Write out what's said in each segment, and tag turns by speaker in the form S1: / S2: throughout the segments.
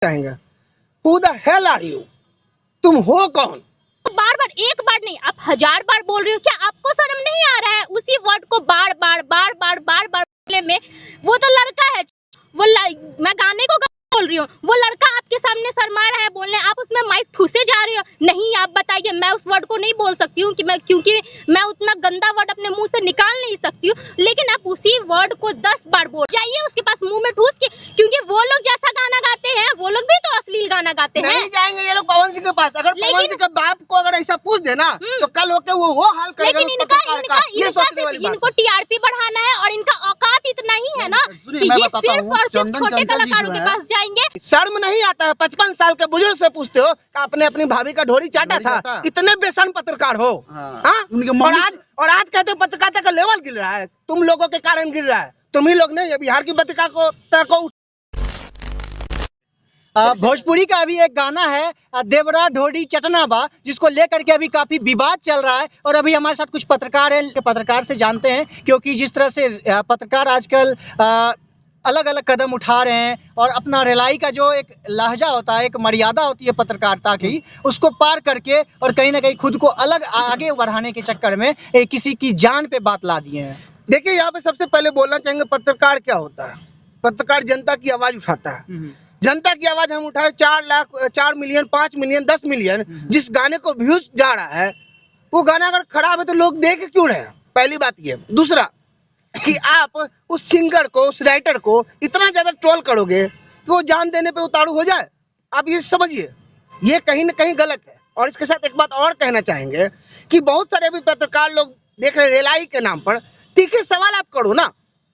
S1: चाहेंगे Who the hell are you? तुम हो कौन?
S2: बार बार एक बार नहीं आप 1000 बार बोल रही हो। क्या आपको शर्म नहीं आ रहा है उसी वर्ड को बार बार बोलने में? वो तो लड़का है, मैं गाने को बोल रही हूँ, वो लड़का आपके सामने शर्मा रहा है बोलने, आप उसमें माइक ठूसे जा रहे हो। नहीं आप बताइए, मैं उस वर्ड को नहीं बोल सकती हूँ क्योंकि मैं उतना गंदा वर्ड अपने मुंह से निकाल नहीं सकती हूँ, लेकिन आप उसी वर्ड को 10 बार बोल जाइए उसके पास मुंह में ठूस के, क्योंकि वो लोग जैसा गाना गाते हैं वो लोग भी तो अश्लील गाना गाते हैं।
S1: नहीं जाएंगे ये लोग पवन सिंह के पास। अगर पवन सिंह के बाप को अगर ऐसा पूछ देना तो कल होके वो हाल करेगा।
S2: लेकिन इनको टीआरपी बढ़ाना है और इनका औकात इतना ही है ना कि ये सिर्फ और सिर्फ छोटे कलाकारों के पास जाएंगे।
S1: शर्म नहीं आता है? 55 साल के बुजुर्ग से पूछते हो कि आपने अपनी भाभी का ढोरी चाटा था? इतने बेशर्म पत्रकार हो। और आज कहते हो पत्रकारिता का लेवल गिर रहा है, तुम लोगों के कारण गिर रहा है। तुम ही लोग नहीं, बिहार की पत्रकारिता को
S3: भोजपुरी का अभी एक गाना है देवरा ढोडी चटना बा, जिसको लेकर के अभी काफी विवाद चल रहा है। और अभी हमारे साथ कुछ पत्रकार हैं, पत्रकार से जानते हैं, क्योंकि जिस तरह से पत्रकार आजकल अलग अलग कदम उठा रहे हैं और अपना रिलाई का जो एक लहजा होता है, एक मर्यादा होती है पत्रकारिता की, उसको पार करके और कहीं ना कहीं खुद को अलग आगे बढ़ाने के चक्कर में किसी की जान पे बात ला दिए हैं।
S1: देखिए, यहाँ पे सबसे पहले बोलना चाहेंगे पत्रकार क्या होता है। पत्रकार जनता की आवाज उठाता है। जनता की आवाज हम उठाए 4 लाख, 4 मिलियन, 5 मिलियन, 10 मिलियन जिस गाने को व्यूज जा रहा है, वो गाना अगर खराब है तो लोग देख क्यों रहे हैं? पहली बात ये। दूसरा कि आप उस सिंगर को, उस राइटर को इतना ज्यादा ट्रोल करोगे कि वो जान देने पे उतारू हो जाए। आप ये समझिए, ये कहीं ना कहीं गलत है। और इसके साथ एक बात और कहना चाहेंगे कि बहुत सारे अभी पत्रकार लोग देख रहे रेलाई के नाम पर। तीखे सवाल आप करो ना,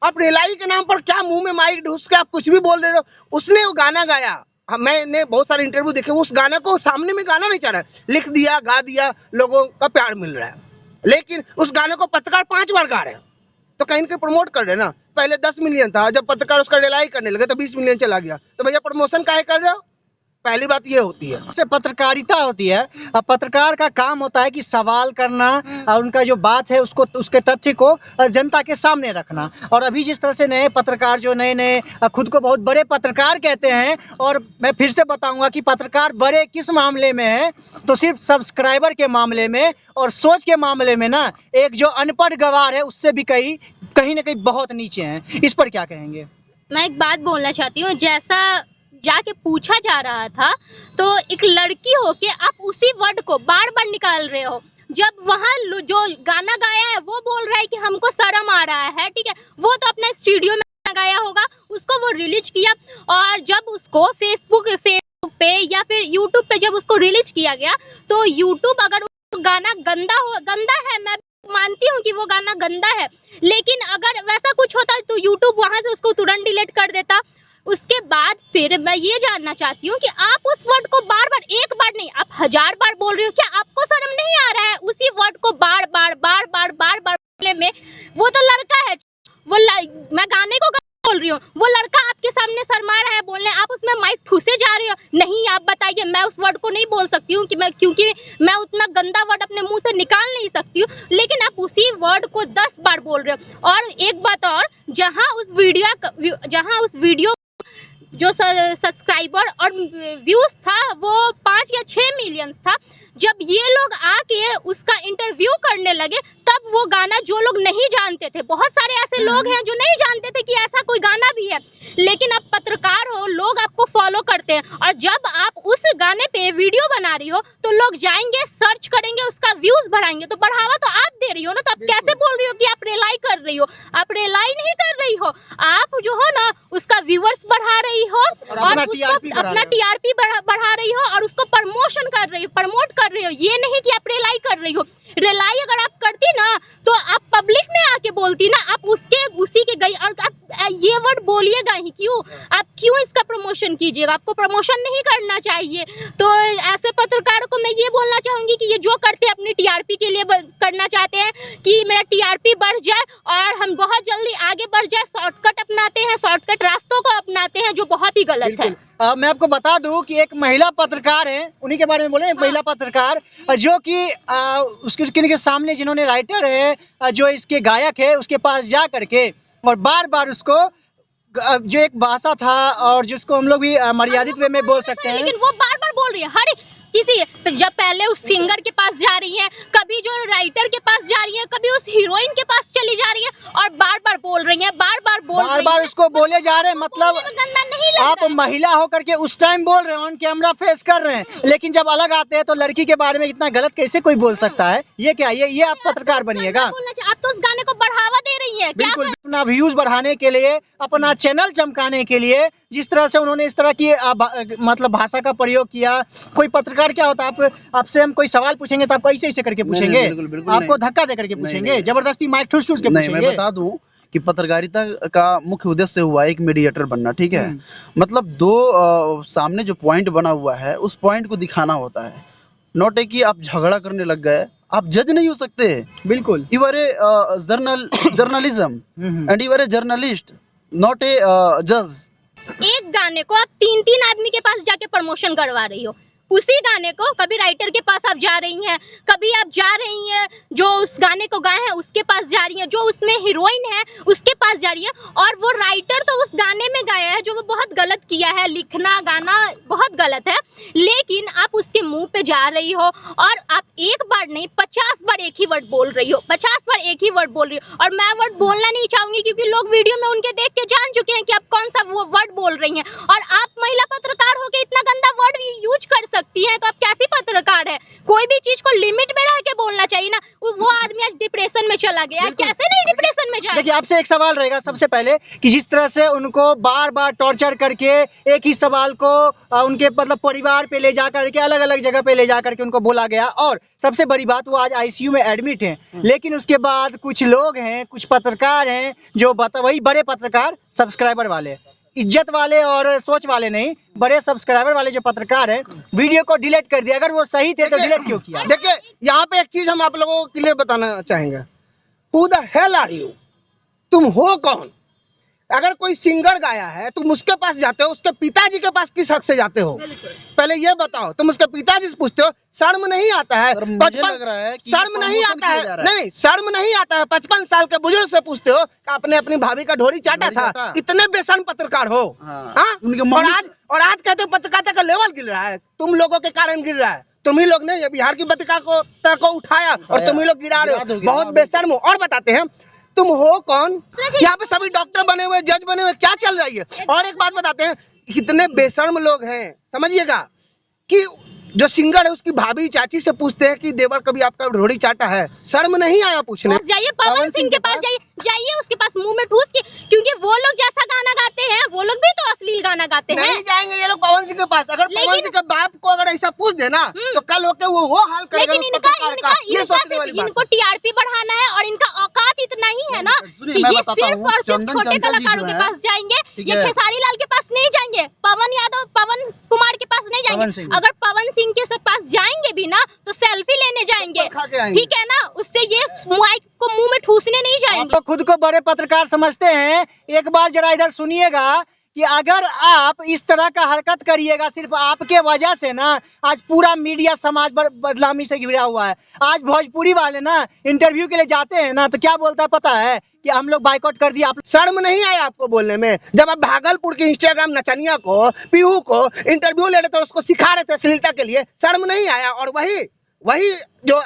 S1: आप रेलाई के नाम पर क्या मुंह में माइक ढूस के आप कुछ भी बोल रहे हो? उसने वो गाना गाया, मैंने बहुत सारे इंटरव्यू देखे, उस गाना को सामने में गाना नहीं चाह रहा है, लिख दिया, गा दिया, लोगों का प्यार मिल रहा है, लेकिन उस गाने को पत्रकार 5 बार गा रहे हैं, तो कहीं के प्रमोट कर रहे हैं ना। पहले 10 मिलियन था, जब पत्रकार उसका रेलाई करने लगे तो 20 मिलियन चला गया, तो भैया प्रमोशन काहे कर रहे हो? पहली बात ये होती है।
S3: से पत्रकारिता होती है, पत्रकार का काम होता है कि सवाल करना और उनका जो बात है उसको, उसके तथ्य को जनता के सामने रखना। और अभी जिस तरह से नए पत्रकार जो नए खुद को बहुत बड़े पत्रकार कहते हैं, और मैं फिर से बताऊंगा कि पत्रकार बड़े किस मामले में है, तो सिर्फ सब्सक्राइबर के मामले में और सोच के मामले में ना, एक जो अनपढ़ गवार है उससे भी कहीं ना कहीं बहुत नीचे हैं। इस पर क्या कहेंगे?
S2: मैं एक बात बोलना चाहती हूँ, जैसा जाके पूछा जा रहा था तो एक लड़की होके आप उसी वर्ड को बार बार निकाल रहे हो। जब वहाँ जो गाना गाया है वो बोल रहा है कि हमको शर्म आ रहा है, ठीक है, वो तो अपना स्टूडियो में गाया होगा, उसको वो रिलीज किया, और जब उसको फेसबुक पे या फिर यूट्यूब पे जब उसको रिलीज किया गया, तो यूट्यूब अगर गाना गंदा है, मैं मानती हूँ कि वो गाना गंदा है, लेकिन अगर वैसा कुछ होता तो यूट्यूब वहां से उसको तुरंत डिलीट कर देता। उसके बाद फिर मैं ये जानना चाहती हूँ कि आप उस वर्ड को बार बार, एक बार नहीं आप 1000 बार बोल रही हो। क्या आपको शर्म नहीं आ रहा है उसी वर्ड को बार बार बोलने में? वो तो लड़का है, मैं गाने को बोल रही हूँ, वो लड़का आपके सामने शर्मा रहा है बोलने, आप उसमें माइक ठूसे जा रहे हो। नहीं आप बताइए, मैं उस वर्ड को नहीं बोल सकती हूँ क्योंकि मैं उतना गंदा वर्ड अपने मुंह से निकाल नहीं सकती हूँ, लेकिन आप उसी वर्ड को 10 बार बोल रहे हो। और एक बात और, जहाँ उस वीडियो जो सब्सक्राइबर और व्यूज था वो 5 या 6 मिलियन था, जब ये लोग आके उसका इंटरव्यू करने लगे, तब वो गाना जो लोग नहीं जानते थे, बहुत सारे ऐसे लोग हैं जो नहीं जानते थे कि ऐसा कोई गाना भी है, लेकिन अब पत्रकार हो, लोग आपको फॉलो करते हैं, और जब आप उस गाने पे वीडियो बना रही हो तो लोग जाएंगे, सर्च करेंगे, उसका व्यूज बढ़ाएंगे, तो बढ़ावा तो आप दे रही हो ना। तो आप कैसे बोल रही हो कि आप रिलाई कर रही हो? आप रिलाई नहीं कर रही हो, आप जो हो ना उसका व्यूअर्स बढ़ा रही हो और अपना टीआरपी बढ़ा रही हो और उसको प्रमोट कर रही हो। ये नहीं कि आप रिलाई कर रही हो। रिलाई अगर आप करती ना तो आप पब्लिक में आके बोलती ना, आप उसी के गई, और आप ये वर्ड बोलिएगा ही क्यों? आप क्यों इसका प्रमोशन कीजिएगा? आपको प्रमोशन नहीं करना चाहिए। तो ऐसे पत्रकारों को मैं ये बोलना चाहूंगी कि ये जो करते हैं अपनी टीआरपी के लिए करना चाहते हैं कि मेरा टीआरपी बढ़ जाए और हम बहुत जल्दी आगे बढ़ जाए, शॉर्टकट अपनाते हैं, शॉर्टकट रास्तों को अपनाते हैं, जो बहुत ही गलत है।
S3: मैं आपको बता दूं कि एक महिला पत्रकार है, उन्हीं के बारे में बोले, महिला पत्रकार जो कि उसके सामने जिन्होंने राइटर है, जो इसके गायक है, उसके पास जा करके और बार बार उसको जो एक भाषा था और जिसको हम लोग भी मर्यादित वे में बोल सकते हैं।
S2: लेकिन वो बार बार बोल रही है हर किसी, जब पहले उस सिंगर के पास जा रही है, कभी जो राइटर के पास जा रही है, कभी उस हीरोइन के पास चली जा रही है और बार बार बोल रही है, बार बार
S3: उसको बोले जा रहे हैं। मतलब
S2: गंदा नहीं लग
S3: आप
S2: रहा है।
S3: महिला होकर के उस टाइम बोल रहे हैं, ऑन कैमरा फेस कर रहे हैं, लेकिन जब अलग आते हैं तो लड़की के बारे में इतना गलत कैसे कोई बोल सकता है? ये क्या, ये आप पत्रकार बनिएगा?
S2: आप तो उस गाने को बढ़ावा दे रही है।
S3: बिल्कुल, अपना व्यूज बढ़ाने के लिए, अपना चैनल चमकाने के लिए जिस तरह से उन्होंने इस तरह की मतलब भाषा का प्रयोग किया। कोई पत्रकार क्या होता है, आपसे हम कोई सवाल पूछेंगे तो आप ऐसे ऐसे करके पूछेंगे, आपको धक्का दे करके पूछेंगे, जबरदस्ती माइक ठूस ठूस के पूछेंगे।
S4: मैं बता दूं कि पत्रकारिता का मुख्य उद्देश्य हुआ एक मीडिएटर बनना, ठीक है। मतलब दो सामने जो पॉइंट बना हुआ है उस पॉइंट को दिखाना होता है, नॉट है कि आप झगड़ा करने लग गए। आप जज नहीं हो सकते।
S3: बिल्कुल,
S4: you are a journalism and you are a journalist, not a जज।
S2: एक गाने को आप 3-3 आदमी के पास जाके प्रमोशन करवा रही हो। उसी गाने को कभी राइटर के पास आप जा रही हैं, कभी आप जा रही हैं जो उस गाने को गाए हैं उसके पास जा रही हैं, जो उसमें हीरोइन है उसके पास जा रही है, और वो राइटर तो उस गाने में गाया है जो वो बहुत गलत किया है, लिखना गाना बहुत गलत है, लेकिन आप उसके मुंह पे जा रही हो और आप एक बार नहीं 50 बार एक ही वर्ड बोल रही हो, 50 बार एक ही वर्ड बोल रही हो। और मैं वर्ड बोलना नहीं चाहूंगी क्योंकि लोग वीडियो में उनके देख के जान चुके हैं कि आप कौन सा वो वर्ड बोल रही हैं, और आप महिला पत्रकार होके इतना गंदा वर्ड यूज कर सकती है तो आप कैसी पत्रकार है? कोई भी चीज को लिमिट में रह के बोलना चाहिए ना। वो आदमी आज डिप्रेशन में चला गया, कैसे नहीं डिप्रेशन में जाए?
S3: देखिए, आपसे एक सवाल रहेगा सबसे पहले कि जिस तरह से उनको बार बार टॉर्चर करके एक ही सवाल को उनके मतलब परिवार पे ले जा करके अलग अलग जगह पे ले जा करके उनको बोला गया, और सबसे बड़ी बात वो आज आईसीयू में एडमिट हैं, लेकिन उसके बाद कुछ लोग हैं, कुछ पत्रकार हैं जो वही बड़े पत्रकार, सब्सक्राइबर वाले, इज्जत वाले और सोच वाले नहीं, बड़े सब्सक्राइबर वाले जो पत्रकार हैं, वीडियो को डिलीट कर दिया। अगर वो सही थे तो डिलीट क्यों किया?
S1: देखिए, यहाँ पे एक चीज हम आप लोगों को क्लियर बताना चाहेंगे। Who the hell are you? तुम हो कौन? अगर कोई सिंगर गाया है तुम उसके पास जाते हो, उसके पिताजी के पास किस हक से जाते हो? पहले ये बताओ। तुम उसके पिताजी से पूछते हो, शर्म नहीं आता है? शर्म नहीं आता है? नहीं, शर्म नहीं आता है? 55 साल के बुजुर्ग से पूछते हो कि आपने अपनी भाभी का ढोरी चाटा था? इतने बेशर्म पत्रकार हो। और आज कहते हो पत्रकारिता का लेवल गिर रहा है, तुम लोगों के कारण गिर रहा है। तुम ही लोग ने ये बिहार की पत्रकारिता को उठाया और तुम ही लोग गिरा रहे हो, बहुत बेशर्म हो। और बताते हैं तुम हो कौन? यहाँ पे सभी डॉक्टर बने हुए, जज बने हुए, क्या चल रही है? और एक बात बताते हैं, कितने बेशर्म लोग हैं, समझिएगा, कि जो सिंगर है उसकी भाभी चाची से पूछते हैं कि देवर कभी आपका ढोरी चाटा है? शर्म नहीं आया पूछने?
S2: जाइए पवन सिंह के पास, जाइए उसके पास मुंह में ठूस के, क्योंकि वो लोग जैसा गाना गाते हैं वो लोग भी तो अश्लील गाना गाते हैं।
S1: नहीं जाएंगे ये लोग पवन सिंह के पास। अगर पवन सिंह के बाप को अगर ऐसा पूछ देना तो कल होके वो हाल करेगा उस पत्रकार का। ये सोचने वाली बात है।
S2: इनको टीआरपी बढ़ाना है और इनका औकात इतना ही है ना कि ये सिर्फ और सिर्फ छोटे कलाकारों के पास जाएंगे, ये खेसारी लाल के पास नहीं जाएंगे, पवन यादव, पवन कुमार के पास नहीं जाएंगे। अगर पवन सिंह के पास जाएंगे भी ना तो सेल्फी लेने जाएंगे, ठीक है ना, उससे ये माइक को मुंह में ठूसने नहीं जाएंगे।
S3: तो खुद को बड़े पत्रकार समझते हैं। एक बार जरा इधर सुनिएगा कि अगर आप इस तरह का हरकत करिएगा सिर्फ आपके वजह से ना, आज पूरा मीडिया समाज बदनामी से घिरा हुआ है। आज भोजपुरी वाले ना इंटरव्यू के लिए जाते हैं ना तो क्या बोलता है पता है कि हम लोग बाइकआउट कर दिया।
S1: शर्म नहीं आया आपको बोलने में? जब आप भागलपुर के इंस्टाग्राम नचनिया को, पीहू को इंटरव्यू ले रहे थे, उसको सिखा रहे थे अश्लीलता के लिए, शर्म नहीं आया? और वही जो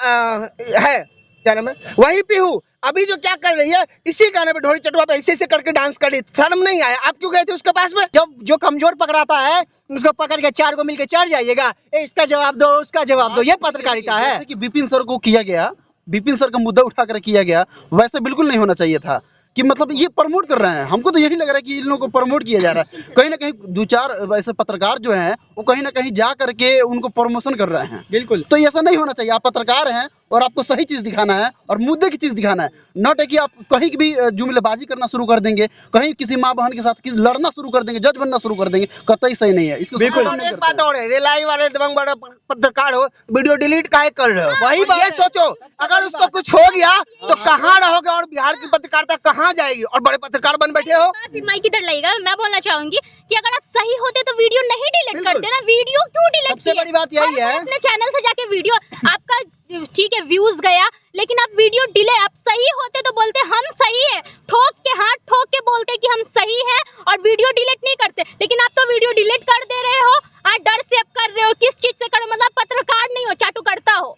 S1: है क्या नाम है, वही पीहू अभी जो क्या कर रही है, इसी गाने पे ढोरी चटवा पे ऐसे करके डांस कर रही, शर्म नहीं आया? आप क्यों गए थे उसके पास में?
S3: जो कमजोर पकड़ाता है उसको पकड़ के 4 को मिलके चढ़ जाइएगा, इसका जवाब दो, उसका जवाब दो, ये पत्रकारिता है।
S4: जैसे कि विपिन सर को किया गया, विपिन सर का मुद्दा उठाकर किया गया, वैसे बिल्कुल नहीं होना चाहिए था। कि मतलब ये प्रमोट कर रहे हैं, हमको तो यही लग रहा है कि इन लोगों को प्रमोट किया जा रहा है। कहीं ना कहीं 2-4 ऐसे पत्रकार जो हैं वो कहीं ना कहीं जा करके उनको प्रमोशन कर रहे हैं।
S3: बिल्कुल,
S4: तो ऐसा नहीं होना चाहिए। आप पत्रकार हैं और आपको सही चीज दिखाना है और मुद्दे की चीज दिखाना है, नॉट है कि आप कहीं भी जुमलेबाजी करना शुरू कर देंगे, कहीं किसी माँ बहन के साथ किसी लड़ना शुरू कर देंगे, जज बनना शुरू कर देंगे, कतई सही नहीं है। इसको
S1: बिल्कुल। एक बात और है, रेलाई वाले दबंग बड़ा पत्रकार हो, वीडियो डिलीट काहे कर रहे हो? वही ये सोचो, अगर उसको कुछ हो गया तो कहाँ रहोगे और बिहार की पत्रकारिता कहाँ जाएगी? और बड़े पत्रकार बन बैठे हो।
S2: माइक इधर लगेगा। मैं बोलना चाहूंगी कि अगर आप सही होते तो वीडियो नहीं डिलीट करते ना, वीडियो क्यों डिलीट?
S3: सबसे बड़ी बात यही है,
S2: अपने चैनल से जाके वीडियो आपका ठीक है व्यूज गया, लेकिन अब वीडियो डिले, अब सही होते तो बोलते हम सही है, ठोक के हाथ ठोक के बोलते कि हम सही है और वीडियो डिलीट नहीं करते, लेकिन आप तो वीडियो डिलीट कर दे रहे हो। डर से अब कर रहे हो, किस चीज से कर रहे हो? मतलब पत्रकार नहीं हो, चाटू करता हो।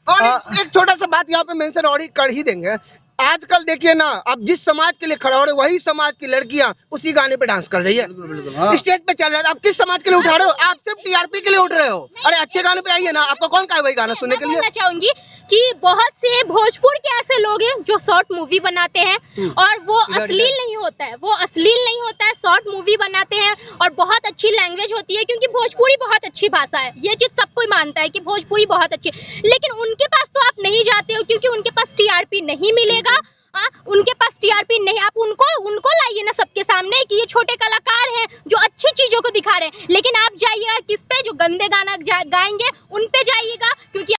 S1: और एक छोटा सा बात यहाँ पे मेंशन और ही कर ही देंगे। आजकल देखिए ना, अब जिस समाज के लिए खड़ा हो रहे वही समाज की लड़कियां उसी गाने पे डांस कर रही है,
S4: हाँ।
S1: स्टेज पे चल रहा है। आप किस समाज के लिए उठा रहे हो? आप सिर्फ टीआरपी के लिए उठ रहे हो। अरे अच्छे गाने पे आइए ना, आपको कौन कहा है वही गाना सुनने के लिए?
S2: मैं चाहूंगी कि बहुत से भोजपुर के ऐसे लोग हैं जो शॉर्ट मूवी बनाते हैं और वो अश्लील नहीं होता है, वो अश्लील नहीं होता है, शॉर्ट मूवी बनाते हैं और बहुत अच्छी लैंग्वेज होती है, क्योंकि भोजपुरी बहुत अच्छी भाषा है, ये चीज सब कोई मानता है कि भोजपुरी बहुत अच्छी है। लेकिन उनके पास तो आप नहीं जाते हो, क्योंकि उनके पास टीआरपी नहीं मिलेगा। उनके पास टीआरपी नहीं, आप उनको लाइए ना सबके सामने कि ये छोटे कलाकार हैं जो अच्छी चीजों को दिखा रहे हैं, लेकिन आप जाइएगा किस पे, जो गंदे गाना गाएंगे उन पे जाइएगा, क्योंकि